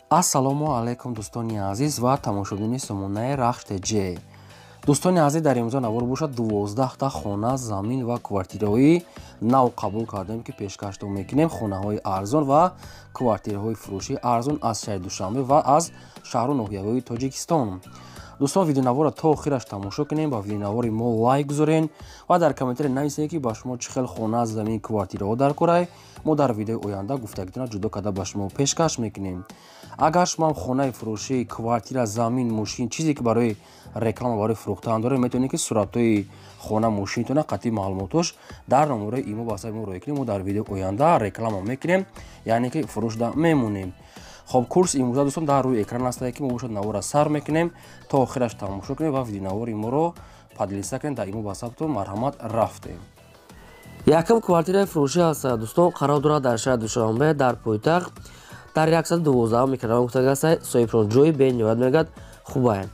Ассалому алайкум дӯстони азиз ва тамошобини сомонаи Рахште Ҷ. Дӯстони азиз, дар имрӯза навор бошад 12та хона, замин ва квартираҳои нав қабул кардем, ки пешкашдо мекунем хонаҳои арзон ва квартираҳои фурӯшии арзон аз шаҳри Душанбе ва аз шаҳру ноҳияҳои Тоҷикистон. Дӯстон, видеонавора то охираш тамошо кунем, ба видеонавори мо лайк гузорен ва дар комментаре нависед, ки ба шумо чӣ хел хона, замин, квартираҳо дар корай. Мо дар видеои оянда гуфтагитона ҷудо карда ба шумо пешкаш мекунем. Агар шумо хонаи фурӯшӣ, квартира, замин, мошин, чизе ки барои реклама, барои фурӯхтан доред, метавонед ки суратҳои хона, мошинтона, қатъи маълумотош дар номерои имо ба ҳисаби мо роя кунед. Мо дар видеои оянда реклама мекунем, яъне ки фурӯшда мемонем. Хоб, курс имрӯза дӯстон дар рӯи экран ҳастад, ки мо бошад навора сар мекунем, то охираш тамошо кунем ва видеонавори моро падлиса кунем. Дар имо ба ҳисабтон марҳамат, рафтем. Якам квартираи фурӯшӣ ҳаст дӯстон, қарор дорад дар шаҳри Душанбе, дар пойтахт, дар 112 микрорайон гуфтага ҳастад. соҳибшон ҷои бениҳоят мегӯяд хубае.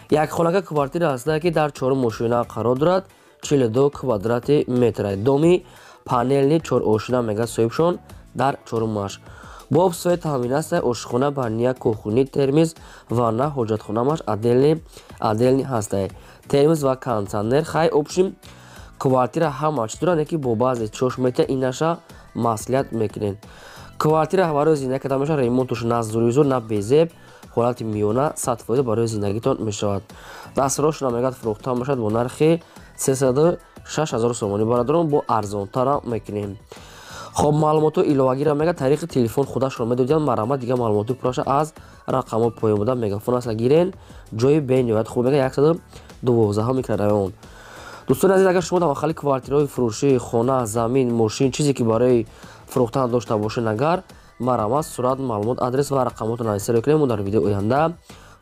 Як хонага квартира ҳаст, ки дар 4 мошина қарор дорад, 42 квадрати метр. Доми панелни 4 ошина мегӯяд соҳибшон дар 4-маш. Бо обсои таъмин аст, ошхона, баня, кухни, термиз, ванна, ҳоҷатхонамаш отделни ҳаст. Термиз ва кондитсионер. Хай обшим квартира ҳама чиз дорад, ки бо баъзе чош метавонед инаша маслиҳат мекунед. Квартира барои зиндагӣ карда мешавад, ремонтуш на зӯризур, на безеб, ҳолати миёна 100% барои зиндагитон мешавад. Дастроҳошона мегӯяд фурӯхта мешавад бо нархи 306 000 сомонӣ. Бародарон, бо арзонтара мекунем. хоб, маълумотҳои иловагира мегӯяд тариқи телефон худашро медодиям. марҳамат, дигар маълумоти пураша аз рақамҳои поён буда мегафон аста гирен. ҷои бениҳоят хуб мегӯяд 112 микрорайон. дӯстони азиз, агар шумо дар махалли квартираҳои фурӯшӣ, хона, замин, мошин, чизе ки барои фурӯхтан дошта бошед, агар марҳамат, сурат, маълумот, адрес ва рақамҳоро нависа кунем. Мо дар видеои оянда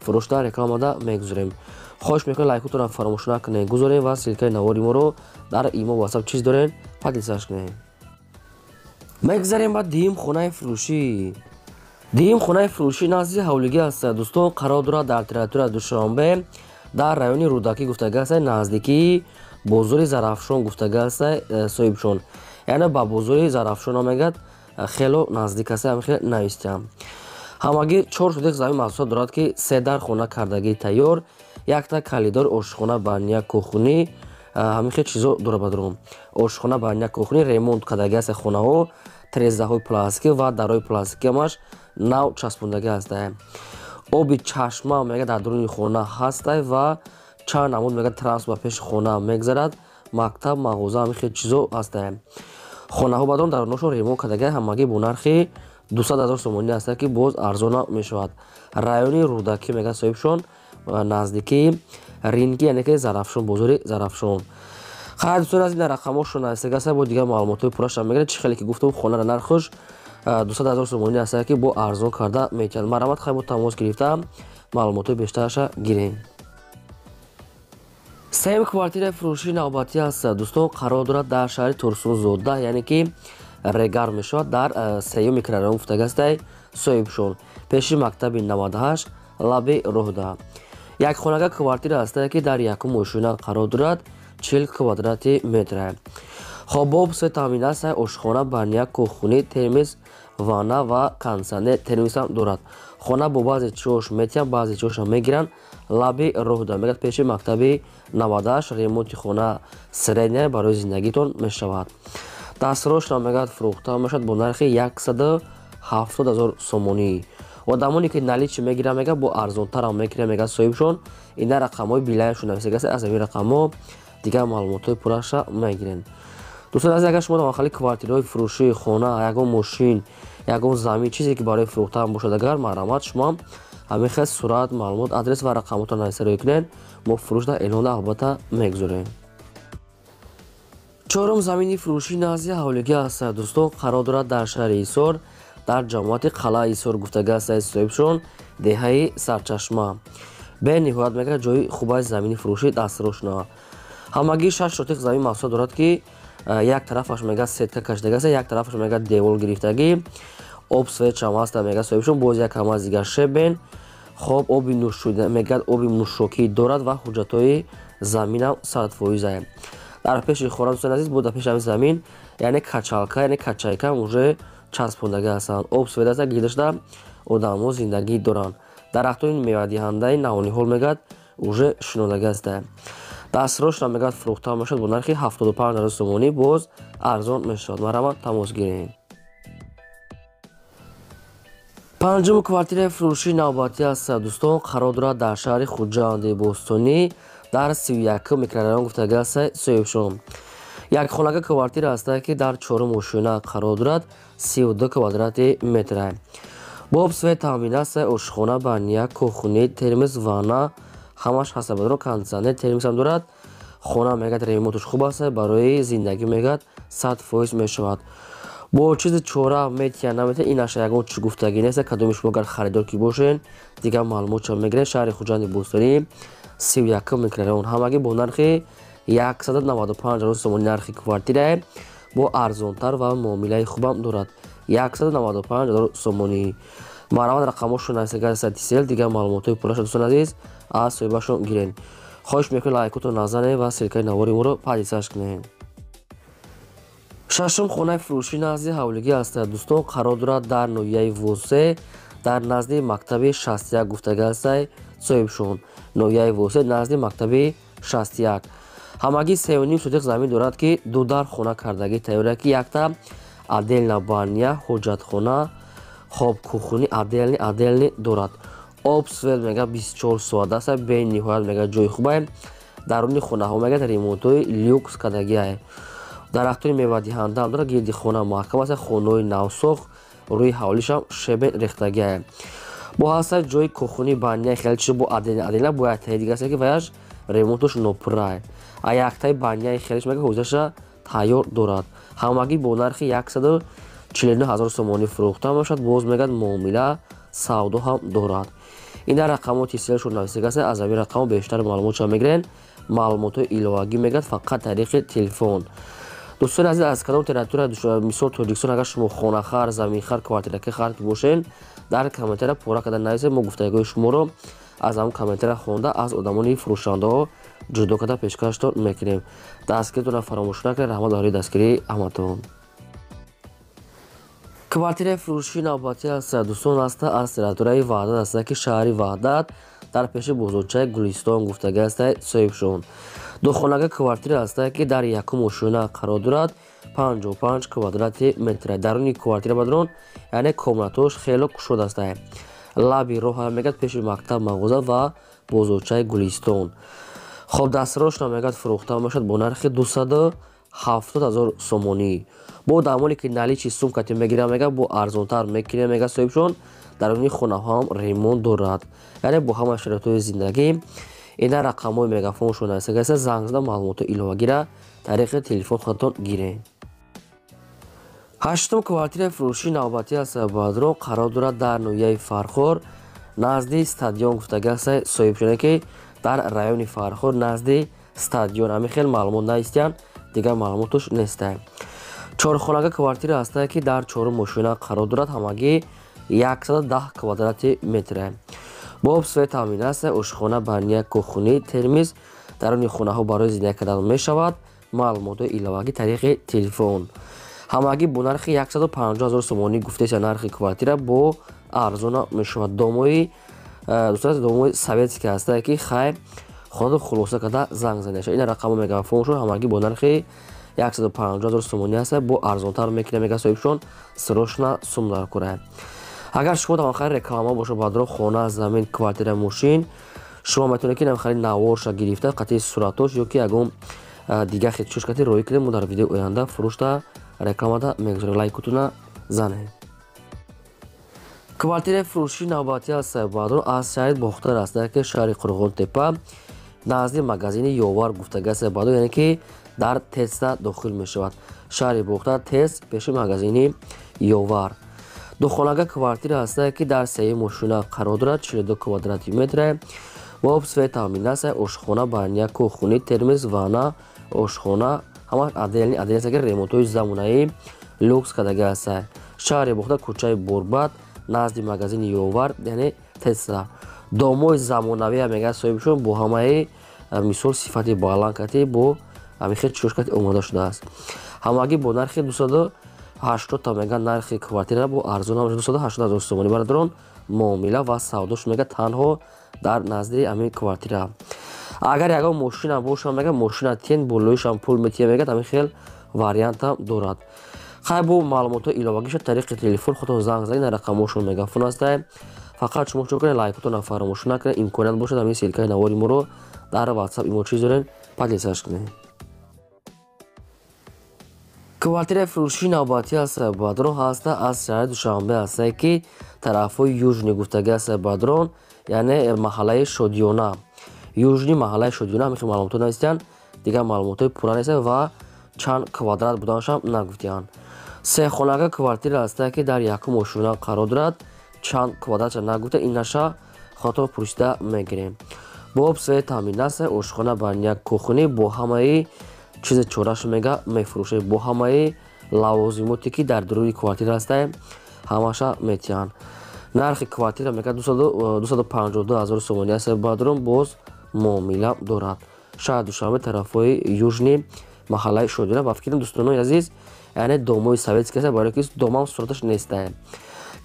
фурӯшта рекламада мегузорем. хоҳиш мекунем лайкотонро фаромӯш накунед, гузорем ва силкаи навори моро дар имо ватсап чиз дорен падлисаш кунед. мегзарем ба дуюм хонаи фурӯшӣ. дуюм хонаи фурӯшӣ назди ҳавлигӣ аст дӯстон, қарор дорад дар территорияи Душанбе, дар райони Рӯдакӣ гуфтага аст, наздикии бозори Зарафшон гуфтага аст соҳибшон. яъне ба бозори Зарафшон мегӯяд, хело наздик аст, ҳамихел навистиам. ҳамагӣ 4 сотих замин маҳсулот дорад, ки 3 дар хона кардагии тайёр, 1 калидор, ошхона, баня, кухни, ҳамихел чизо дорад. бадрон ошхона, баня, кухни, ремонт кардагӣ аст хонаҳо, трезаҳои пластикӣ ва дарои пластикиамаш нав часпондагӣ аст. оби чашма мегӯяд дар дуруни хона ҳаст ва чанд намуд мегӯяд транспорт ба пеши хона мегзарад, мактаб, мағоза, ҳамихел чизо ҳаст. хонаҳо бадрон даронашон ремонт кардагӣ ҳамагӣ бо нархи 200 000 сомонӣ аст, ки боз арзона мешавад. райони Рӯдакӣ мегӯяд соҳибшон, наздикии ринги, яъне ки Зарафшон, бозори Зарафшон. хай дӯстони азиз, дар рақамҳошро навистага аст, бо дигар маълумотҳои пураша мегиред. чӣ хеле ки гуфтам, хонара нархуш 200 000 сомонӣ аст, ки бо арзон карда метавонад. марҳамат, хай бо тамос гирифта маълумотҳои бештараша гирем. сеюм квартираи фурӯшии навбатӣ аст дӯстон, қарор дорад дар шаҳри Турсунзода, яъне ки Регар мешавад, дар сеюм микрорайон гуфтага аст соҳибшон, пеши мактаби 98 лаби роҳда. як хонага квартира аст, ки дар якум мошина қарор дорад, 40 квадрати метр. хоб, бо обсои таъмин аст, ошхона, баня, кухни, термиз, ванна ва кондитсионер. термизам дорад. хона бо баъзе чош метиҳам, баъзе чошам мегиранд, лаби роҳда мегӯяд, пеши мактаби 98. ремонти хона средня барои зиндагитон мешавад. дастроҳошро мегӯяд фурӯхта мешавад бо нархи 170 000 сомонӣ. одамоне ки наличӣ мегиранд, мегӯяд бо арзонтарам мекунем, мегӯяд соҳибшон. ина рақамҳои билайнашон нависага аст, аз ин рақамҳо дигар маълумотҳои пураша мегирен. дӯстони азиз, агар шумо дар махалли квартираҳои фурӯшӣ, хона, ягон мошин, ягон замин, чизе ки барои фурӯхтан бошад, агар марҳамат, шумо ҳамихел сурат, маълумот, адрес ва рақамҳоро нависа роя кунед. мо фурӯшда эълонда албатта мегузорем. чорум замини фурӯшӣ назди ҳавлигӣ аст дӯстон, қарор дорад дар шаҳри Ҳисор, дар ҷамоати қалъаи Ҳисор гуфтага аст соҳибшон, деҳаи Сарчашма. бениҳоят мегӯяд ҷои хубаи замини фурӯшӣ дастроҳошона. ҳамагӣ 6 сотих замин маҳсулот дорад, ки як тарафаш мегӯяд сетка кашидагӣ аст, як тарафаш мегӯяд девор гирифтагӣ, об свечам аст, мегӯяд соҳибшон, боз якам аз дигар шебен. хоб, оби нӯшида мегӯяд оби нӯшокӣ дорад ва ҳуҷҷатҳои заминам 100%. дар пеши хона дӯстони азиз, бо дар пеши ҳамин замин, яъне качалка, яъне качайка уже часпондагӣ ҳастанд. об сведа аст, гирдашда одамо зиндагӣ доранд. дарахтони мевадиҳандаи навониҳол мегӯяд уже шинодаги аст. дастфирошро мегӯяд фурӯхта мешавад бо нархи 75,000 сомонӣ, боз арзон мешавад. марҳамат, тамос гиред. панҷум квартираи фурӯшии навбатӣ аст. дӯстон, қарор дорад дар шаҳри хуҷанди бостонӣ дар 31 микрорайон гуфтаги аст соҳибшон. якхонага квартира аст ки дар 4 ошӯна қарор дорад, 32 квадрати метр. бо обсвет таъмин аст. ошхона, баня, кухня, термос, ванна ҳамаш ҳаст. бадро кондитсионер, термос ҳам дорад. хона мегӯяд ремонташ хуб аст, барои зиндагӣ мегӯяд 100% мешавад. бо чизи чора метр я наметр, инаш ягон чиз гуфтагӣ нест. кадоми шумо агар харидор ки бошен, дигар маълумотшо мегиред. шаҳри хуҷанди бостонӣ 31 микрорайон, ҳамагӣ бо нархи 195,000 сомонӣ нархи квартира, бо арзонтар ва муомилаи хубам дорад. 195,000 сомонӣ. марҳамат, рақамошро нависагаи сатисел, дигар маълумотҳои пурраша дӯстон азиз аз соҳибашон гиред. хоҳиш мекунем лайкотро назанед ва силкаи навори моро падисаш кунед. шашум хонаи фурӯшӣ назди ҳавлигӣ аст. дӯстон, қарор дорад дар ноҳияи восе дар назди мактаби 61 гуфтаги аст соҳибшон. ноҳияи восе назди мактаби 61. ҳамагӣ 3.5 сотиқ замин дорад ки ду дар хона кардагӣ тайёр, ки якта отдельна баня, ҳоҷатхона, хобкухни отдельни дорад. обсвел мега 24 соат аст. бениҳоят мега ҷои хуба. даруни хонаҳо мега ремонтҳои люкс кардагӣ. дарахтони мевадиҳанда ҳам дорад. гирди хона маҳкам аст. хонаҳои навсох рӯи ҳавлишам шебен рехтагӣ. бо ҳаста ҷои кухни, баня хеле чизо бо отдельна бояд таҳидиг аст ки ваяш ремонтош нопурра. яктаи баняи хелеш мега ҳозирша тайёр дорад. ҳамагӣ бо нархи 149,000 сомонӣ фурӯхта мешавад. боз мегӯяд муомила савдо ҳам дорад. ина рақамоти селшо нависаги аст. аз ҳамин рақамо бештар маълумотшо мегирен. маълумотҳои иловагӣ мегӯяд фақат тариқи телефон. дӯстони азиз, аз кадом территория мисол тоҷикистон агар шумо хонахар, заминхар, квартираки хар ки бошен, дар комментария пора карда нависед. мо гуфтагиҳои шуморо аз ҳамон комментария хонда аз одамони фурӯшандаҳо ҷудо карда пешкаштон мекунем. дастгиритонро фаромӯш накунед. раҳмат барои дастгирии ҳаматон. квартираи фурӯшии навбатӣ аст. дӯстон, аст аз территорияи ваҳдат аст ки шаҳри ваҳдат дар пеши бозорчаи гулистон гуфтаги аст соҳибшон. духонага квартира аст ки дар якум ошӯна қарор дорад, 55 квадрати метр. даруни квартира бадрон яъне комнатош хеле кушод аст. лаби роҳ мегӯяд пеши мактаб, мағоза ва бозорчаи гулистон. хоб дастфирошро мегӯяд фурӯхта мешавад бо нархи 270,000 сомонӣ. бо одамоне ки наличи сумкати мегирад мега бо арзонтар мекунем мега соҳибшон. даруни хонаҳоам ремонт дорад, яъне бо ҳама шароитҳои зиндагӣ. ина рақамҳои мегафоншо нависаги аст. занг зада маълумоти иловагира тариқи телефон худатон гиред. ҳаштум квартираи фурӯшии навбатӣ аст. баъдро қарор дорад дар ноҳияи фархор назди стадион гуфтаги аст соҳибшоне ки дар райони фархор назди стадион. ҳамин хел маълумот наистиян, дигар маълумотош нест. чорхонага квартира аст ки дар 4 ошӯна қарор дорад. ҳамагӣ 110 квадрати метр. бо обсвет таъмин аст. ошхона, баня, кухня, термос даруни хонаҳо барои зиндагӣ кардан мешавад. маълумотҳои иловагӣ тариқи телефон. ҳамагӣ бо нархи 150,000 сомонӣ гуфтаест. нархи квартира бо арзона мешавад. домои советский аст ки хай хонадо хулоса карда занг занеша. ина рақамо мегафоншо ҳамагӣ бо нархи 150,000 сомонӣ аст. бо арзонтар мекунем мега соҳибшон. срочно сумдар кура. агар шумо намхари реклама боша бадро хона, замин, квартира, мошин, шумо метавонед ки намхари наворша гирифта қатъи суратош ё ки ягон дигар хитчош кати роӣ кунем. мо дар видеои оянда фурӯшта рекламада мегузорем. лайкотуна занед. квартираи фурӯшии навбатӣ аст. баъдро аз шаҳри бохтар аст ки шаҳри қурғонтепа назди магазини ёвар гуфтаги аст. баъдро яъне ки дар теста дохил мешавад. шаҳри бохтар тест пеши магазини ёвар. духонага квартира аст ки дар 3 ошӯна қарор дорад, 42 квадрати метр. бо обсвет таъмин аст. ошхона, баня, кухня, термос, ванна, ошхона ҳамаш отдельни ремонтҳои замонаӣ люкс кардаги аст. шаҳри бохтар кӯчаи борбад назди магазини ёвар яъне теста. домои замонавӣ мега соҳибшон бо ҳамаи мисол сифати баланкати бо ҳамин хел чӯшкати омода шудааст. ҳамагӣ бо нархи 280 мега нархи квартира бо арзон 280,000 сомонӣ. бародарон муомила ва савдош мега танҳо дар назди ҳамин квартира. Агар ягон мошина боша мега мошина тен болоишам пул метия мегад ҳамин хел вариантам дорад. хай бо маълумотои иловагиша тариқи телефон хотон занг занед дар рақамошон мегафон астае. Фақат шумо чун кунед лайкотона фаромӯш накунед, имконият бошад ҳамин селкаи навори моро дар WhatsApp эмочи зорен подлисаш кунед. квартираи фурӯшии навбатӣ ҳастаи Бадрон ҳаста аз шаҳри Душанбе ҳастае ки тарафҳои южни гуфтагӣ ҳастаи Бадрон, яъне маҳаллаи Шодиёна. Южни маҳаллаи Шодиёна ҳамин маълумото нависиянд, дигар маълумотои пурра неста ва чанд квадрат буданашам нагуфтиянд. Сехонака квартира ҳастае ки дар якум ошуна қарор дорад, чанд квадратша нагуфта, инаша хотон пурсида мегирем. Боб све таъмин астае, ошхона барняк кухни бо ҳамаи чизи чораш мега мефурӯше, бо ҳамаи лавозимоте ки дар дуруни квартира ҳастае ҳамаша метиҳанд. Нархи квартира мега 252,000 сомонӣ астаи Бадрон, боз муомила дорад. Шаҳри Душанбе тарафҳои южни маҳаллаи Шодиёна. Ба фикри дӯстонони азиз, яъне домои советский астае, барои ки домам сураташ нестае.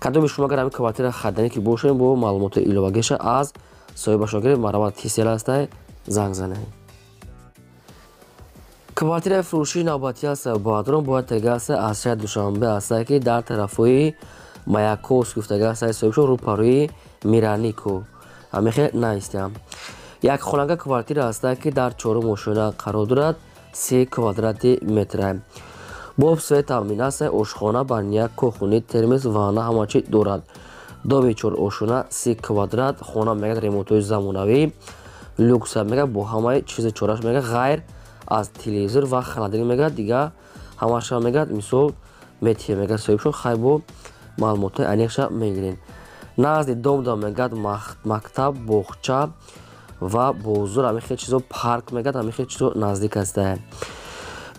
Кадоми шумо агар ҳамин квартира хариданӣ ки бошем, бо маълумотои иловагиша аз соҳибашон гирифт, Марамат Ҳисел астае, занг занед. квартираи фурӯшии навбатӣ астаи Бадрон бояд тега астае аз шаҳри Душанбе астае ки дар тарафҳои Маякос гуфтага астаи соҳибашон рӯпарӯи Миранику ҳамин хел наистиям. Якхонака квартира астае ки дар чорум ошуна қарор дорад, 30 квадрати метра. Боб све таъмин астае, ошхона барняк кухни термос ванна ҳамачи дорад. Доми 4 ошуна 30 квадрат, хона мегад ремонтҳои замонавӣ, люкса мегад бо ҳамаи чизи чораш мегад ғайр аз телевизор ва холодильник мегад, дигар ҳамаша мегад мисол метия мегад соҳибшон. хай бо маълумотои аниқша мегирем. назди домда мегад мактаб, боғча ва бозор, ҳамин хел чизо парк мегад, ҳамин хел чизо наздик астае.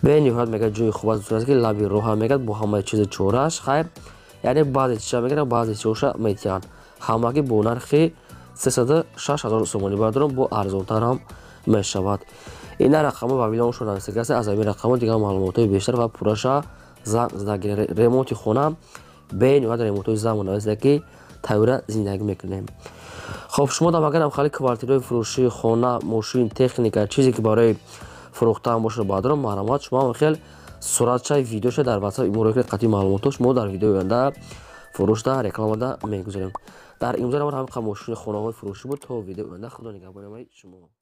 бениҳоят мегад ҷойи хуб аст, ки лаби роҳа мегад бо ҳамаи чизи чораш. хай яъне баъзе чиза мегиранд, баъзе чизоша метиҳанд. ҳамагӣ бо нархи 306,000 сомонӣ Бадрон, бо арзонтарам мешавад. ина рақамо ба вилоншон нависида астае. аз ҳамин рақамо дигар маълумотои бештар ва пурраша занг зада гиред. ремонти хона бениҳоят ремонтҳои замонавӣ астае ки тайёра зиндагӣ мекунем. хоб шумо дам агарам хали квартираи фурӯшии хона, мошин, техника, чизе ки барои фурӯхтан бошад Бадрон, маҳрамат шумо хел суратша видеоша дар WhatsApp иморӯ кунед. қатъи маълумото шумо дар видеои оянда фурӯшда рекламада мегузорем. дар имзо ҳамин мошини хонаҳои фурӯшӣ буд. то видеои оянда худо нигаҳбони ҳамаи шумо.